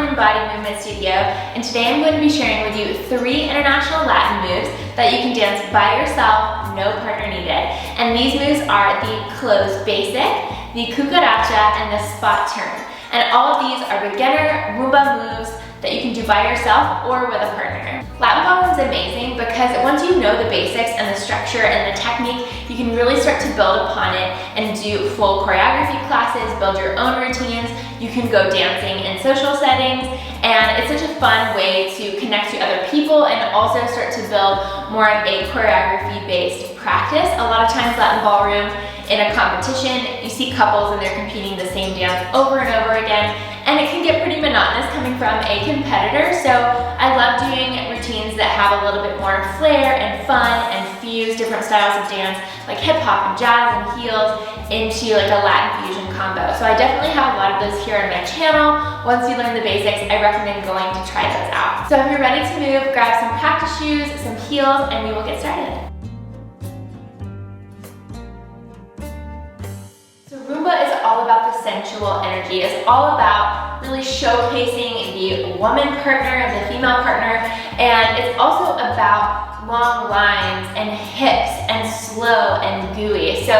Latin Body Movement Studio, and today I'm going to be sharing with you 3 international Latin moves that you can dance by yourself, no partner needed. And these moves are the closed basic, the Cucaracha, and the spot turn. And all of these are beginner RUMBA moves that you can do by yourself or with a partner. Latin ballroom is amazing because once you know the basics and the structure and the technique, you can really start to build upon it and do full choreography classes, build your own routines. You can go dancing in social settings, and it's such a fun way to connect to other people and also start to build more of a choreography-based practice. A lot of times Latin ballroom in a competition, you see couples and they're competing the same dance over and over again, and it can get pretty monotonous coming from a competitor. So I love doing routines that have a little bit more flair and fun and fuse different styles of dance like hip hop and jazz and heels into like a Latin fusion combo. So I definitely have a lot of those here on my channel. Once you learn the basics, I recommend going to try those out. So if you're ready to move, grab some practice shoes, some heels, and we will get started. RUMBA is all about the sensual energy. It's all about really showcasing the woman partner, the female partner, and it's also about long lines and hips and slow and gooey. So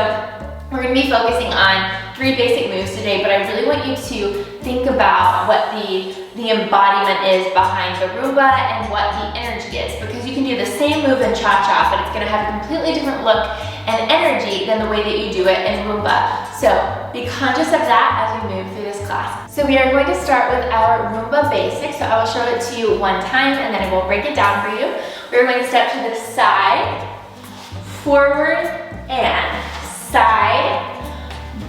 we're going to be focusing on 3 basic moves today, but I really want you to think about what the embodiment is behind the RUMBA and what the energy is, because you can do the same move in cha-cha, but it's going to have a completely different look and energy than the way that you do it in RUMBA. So be conscious of that as we move through this class. So we are going to start with our RUMBA basics. So I will show it to you one time and then I will break it down for you. We're going to step to the side, forward, and side,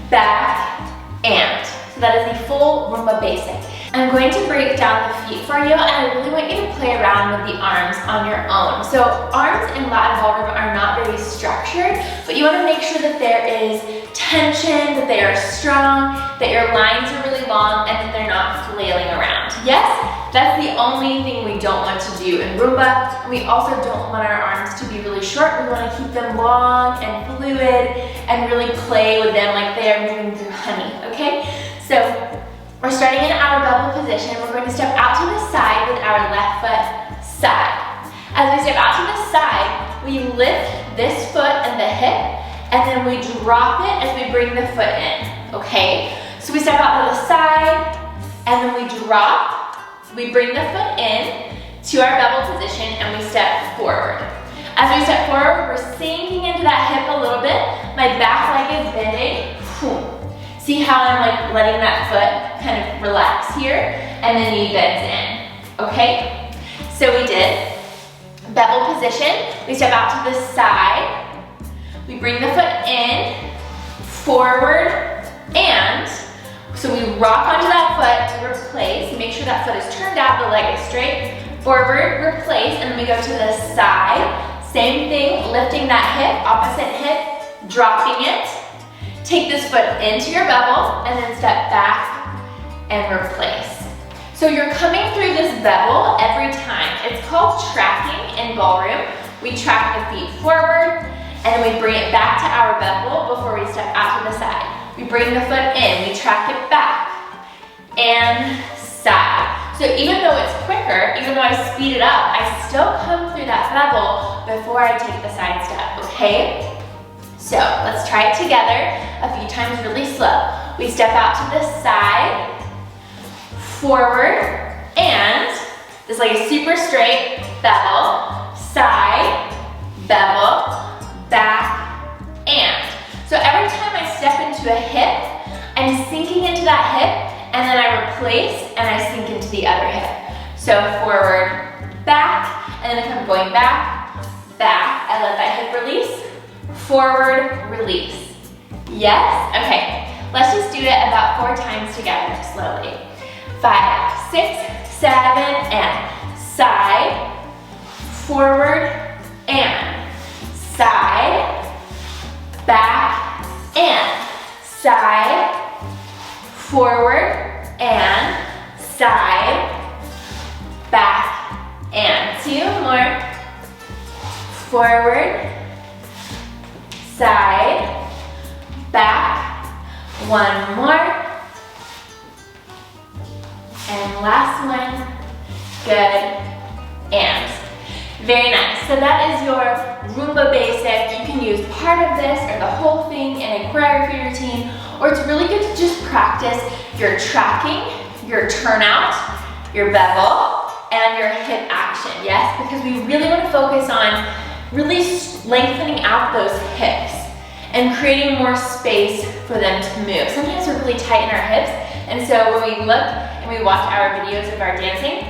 back, and. So that is the full RUMBA basic. I'm going to break down the feet for you, and I really want you to play around with the arms on your own. So arms in Latin ballroom are not very structured, but you want to make sure that there is tension, that they are strong, that your lines are really long, and that they're not flailing around. Yes, that's the only thing we don't want to do in RUMBA. We also don't want our arms to be really short. We want to keep them long and fluid and really play with them like they are moving through honey, okay? So we're starting in our bevel position. We're going to step out to the side with our left foot side. As we step out to the side, we lift this foot and the hip, and then we drop it as we bring the foot in, okay? So we step out to the side, and then we drop, we bring the foot in to our bevel position, and we step forward. As we step forward, we're sinking into that hip a little bit. My back leg is bending. See how I'm like letting that foot kind of relax here, and the knee bends in, okay? So we did bevel position. We step out to the side. We bring the foot in, forward, and so we rock onto that foot to replace. Make sure that foot is turned out, the leg is straight. Forward, replace, and then we go to the side. Same thing, lifting that hip, opposite hip, dropping it. Take this foot into your bevel and then step back and replace. So you're coming through this bevel every time. It's called tracking in ballroom. We track the feet forward and then we bring it back to our bevel before we step out to the side. We bring the foot in, we track it back and side. So even though it's quicker, even though I speed it up, I still come through that bevel before I take the side step, okay? So let's try it together a few times really slow. We step out to the side, forward, and this is like a super straight bevel, side, bevel, back, and. So every time I step into a hip, I'm sinking into that hip, and then I replace and I sink into the other hip. So forward, back, and then if I'm going back, back, I let that hip release. Forward, release. Yes? Okay. Let's just do it about 4 times together, slowly. 5, 6, 7, and side, forward, and side, back, and side, forward, and side, back, and 2 more. Forward, side, back, 1 more, And last one. Good. And. Very nice. So that is your Roomba basic. You can use part of this or the whole thing in a choreography routine, or it's really good to just practice your tracking, your turnout, your bevel, and your hip action, yes? Because we really want to focus on really lengthening out those hips and creating more space for them to move. Sometimes we're really tight in our hips, and so when we look and we watch our videos of our dancing,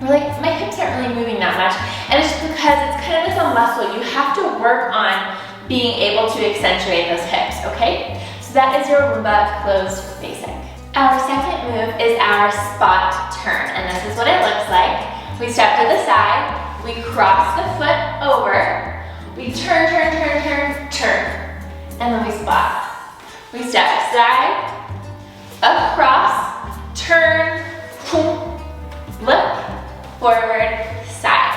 we're like, my hips aren't really moving that much. And it's just because it's kind of this a muscle. You have to work on being able to accentuate those hips, okay? So that is your Roomba closed basic. Our second move is our spot turn, and this is what it looks like. We step to the side, we cross the foot over, we turn, turn, turn, turn, turn, and then we spot. We step side, across, turn, look, forward, side.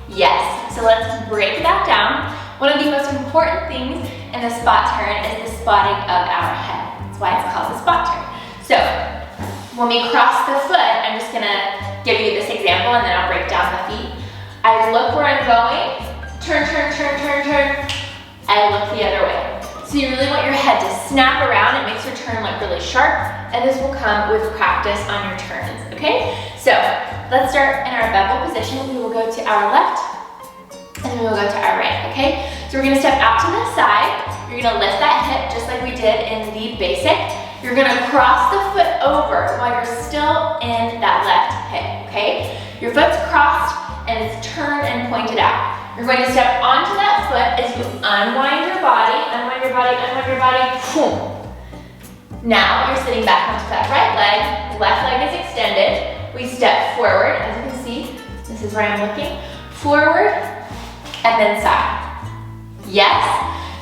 Yes, so let's break that down. One of the most important things in the spot turn is the spotting of our head. That's why it's called the spot turn. So, when we cross the foot, I'm just gonna give you this example and then I'll break down the feet. I look where I'm going, turn, turn, turn, turn, turn. I look the other way. So you really want your head to snap around. It makes your turn look really sharp, and this will come with practice on your turns, okay? So let's start in our bevel position. We will go to our left, and then we will go to our right, okay? So we're gonna step out to the side. You're gonna lift that hip just like we did in the basic. You're gonna cross the foot over while you're still in that left hip, okay? Your foot's crossed and it's turned and pointed out. You're going to step onto that foot as you unwind your body, unwind your body, unwind your body, boom. Now you're sitting back onto that right leg, left leg is extended. We step forward, as you can see, this is where I'm looking, forward, and then side. Yes?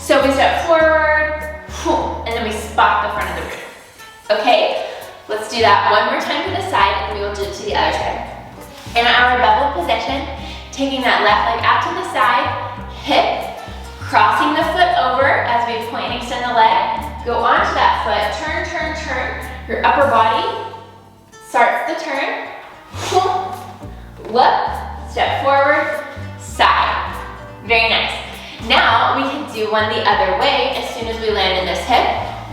So we step forward, boom, and then we spot the front of the room. Okay? Let's do that one more time to the side, and we will do it to the other side. In our bevel position, taking that left leg out to the side, hip, crossing the foot over as we point and extend the leg, go onto that foot, turn, turn, turn. Your upper body starts the turn, look, step forward, side. Very nice. Now we can do one the other way. As soon as we land in this hip,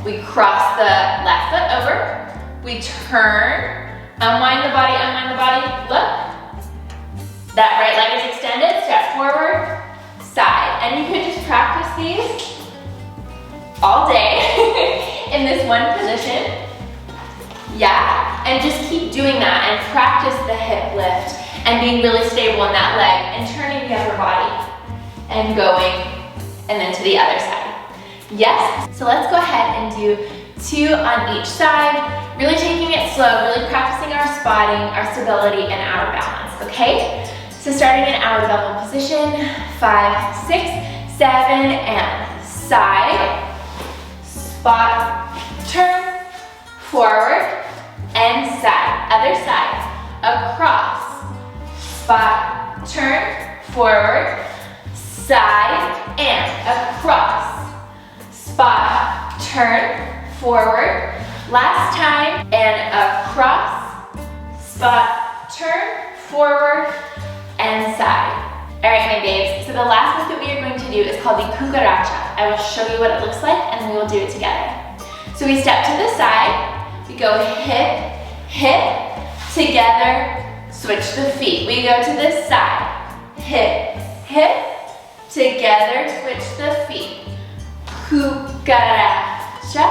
we cross the left foot over, we turn, unwind the body, look. That right leg is extended, step forward, side. And you can just practice these all day in this one position. Yeah, and just keep doing that and practice the hip lift and being really stable in that leg and turning the upper body and going and then to the other side. Yes, so let's go ahead and do 2 on each side, really taking it slow, really practicing our spotting, our stability, and our balance, okay? So starting in our bevel position, 5, 6, 7, and side, spot, turn, forward, and side. Other side, across, spot, turn, forward, side, and across, spot, turn, forward, last time, and across, spot, turn, forward, and side. All right, my babes, so the last move that we are going to do is called the Cucaracha. I will show you what it looks like and we will do it together. So we step to the side, we go hip, hip, together, switch the feet. We go to this side, hip, hip, together, switch the feet. Cucaracha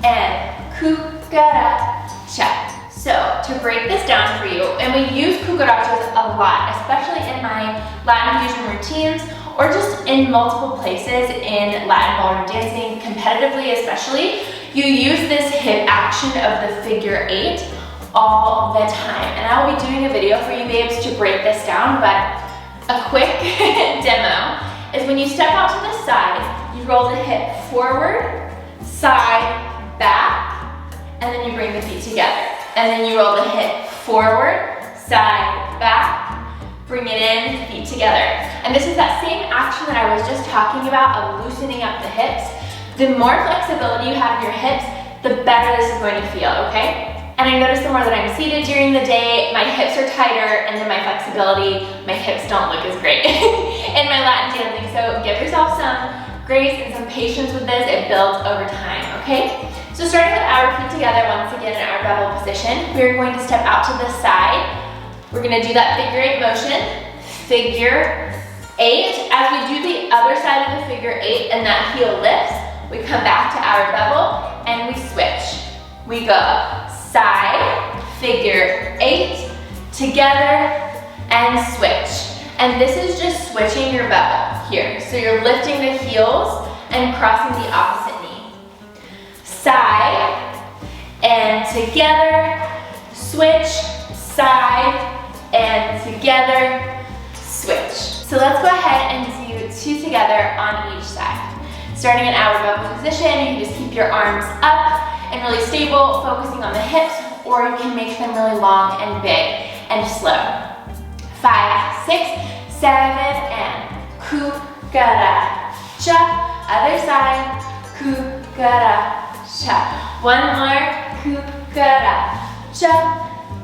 and Cucaracha. So, to break this down for you, and we use cucarachas a lot, especially in my Latin fusion routines, or just in multiple places in Latin ballroom dancing, competitively especially, you use this hip action of the figure 8 all the time. And I will be doing a video for you babes to break this down, but a quick demo is when you step out to the side, you roll the hip forward, side, back, and then you bring the feet together. And then you roll the hip forward, side, back, bring it in, feet together. And this is that same action that I was just talking about of loosening up the hips. The more flexibility you have in your hips, the better this is going to feel, okay? And I notice the more that I'm seated during the day, my hips are tighter, and then my flexibility, my hips don't look as great in my Latin dancing. So give yourself some grace and some patience with this. It builds over time, okay? So starting with our feet together, once again in our bevel position, we're going to step out to the side. We're gonna do that figure 8 motion, figure 8. As we do the other side of the figure 8 and that heel lifts, we come back to our bevel and we switch. We go side, figure 8, together, and switch. And this is just switching your bevel here. So you're lifting the heels and crossing the opposite knee. Side, and together, switch, side, and together, switch. So let's go ahead and do 2 together on each side. Starting in our bevel position, you can just keep your arms up and really stable, focusing on the hips, or you can make them really long and big and slow. 5, 6, 7, and Cucaracha. Other side, Cucaracha. One more, Cucaracha,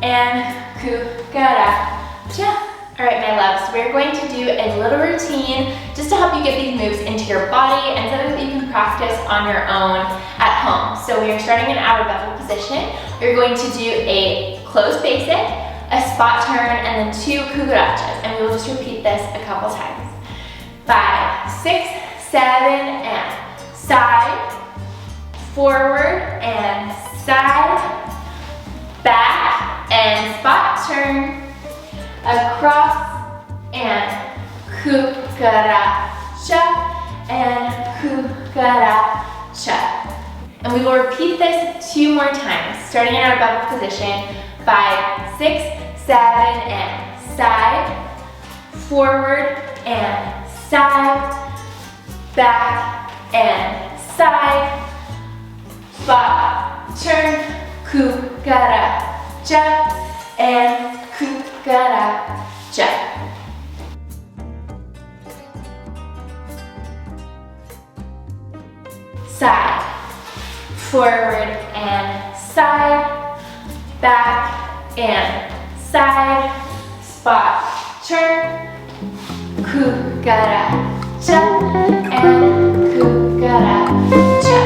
and Cucaracha. All right, my loves, we're going to do a little routine just to help you get these moves into your body and something that you can practice on your own at home. So we are starting in our bevel position. We're going to do a closed basic, a spot turn, and then 2 cucarachas. And we will just repeat this a couple times. 5, 6, 7, and side, forward, and side, back, and spot turn, across, and cucaracha, and cucaracha. And we will repeat this 2 more times, starting in our bevel position. 5, 6, 7, and side, forward, and side, back, and side, spot, turn, cucaracha, and cucaracha. Side, forward and side, back and side, spot, turn, cucaracha, and cucaracha.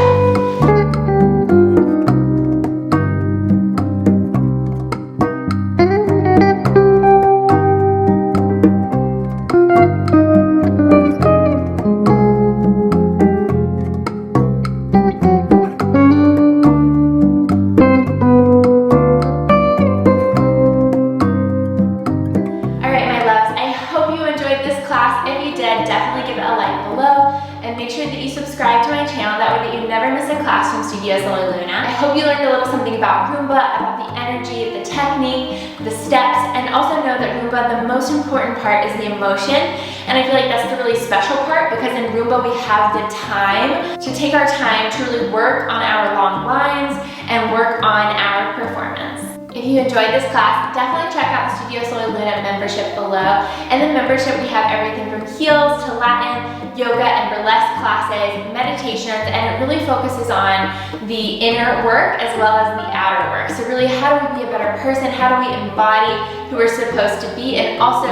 Definitely give it a like below and make sure that you subscribe to my channel, that way that you never miss a class from Studios La Luna. I hope you learned a little something about Rumba, about the energy, the technique, the steps, and also know that Rumba, the most important part is the emotion, and I feel like that's the really special part because in Rumba we have the time to take our time to really work on our long lines and work on our performance. If you enjoyed this class, definitely check out the Studios La Luna membership below. In the membership, we have everything from heels to Latin, yoga, and burlesque classes, meditations, and it really focuses on the inner work as well as the outer work. So really, how do we be a better person? How do we embody who we're supposed to be and also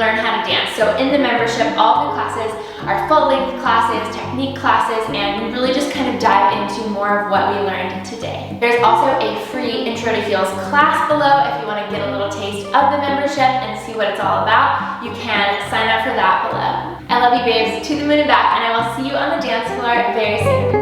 learn how to dance? So in the membership, all the classes are full-length classes, technique classes, and we really just kind of dive into more of what we learned today. There's also a free Intro to Heels class below if you want to get a little taste of the membership and see what it's all about. You can sign up for that below. I love you babes, to the moon and back, and I will see you on the dance floor very soon.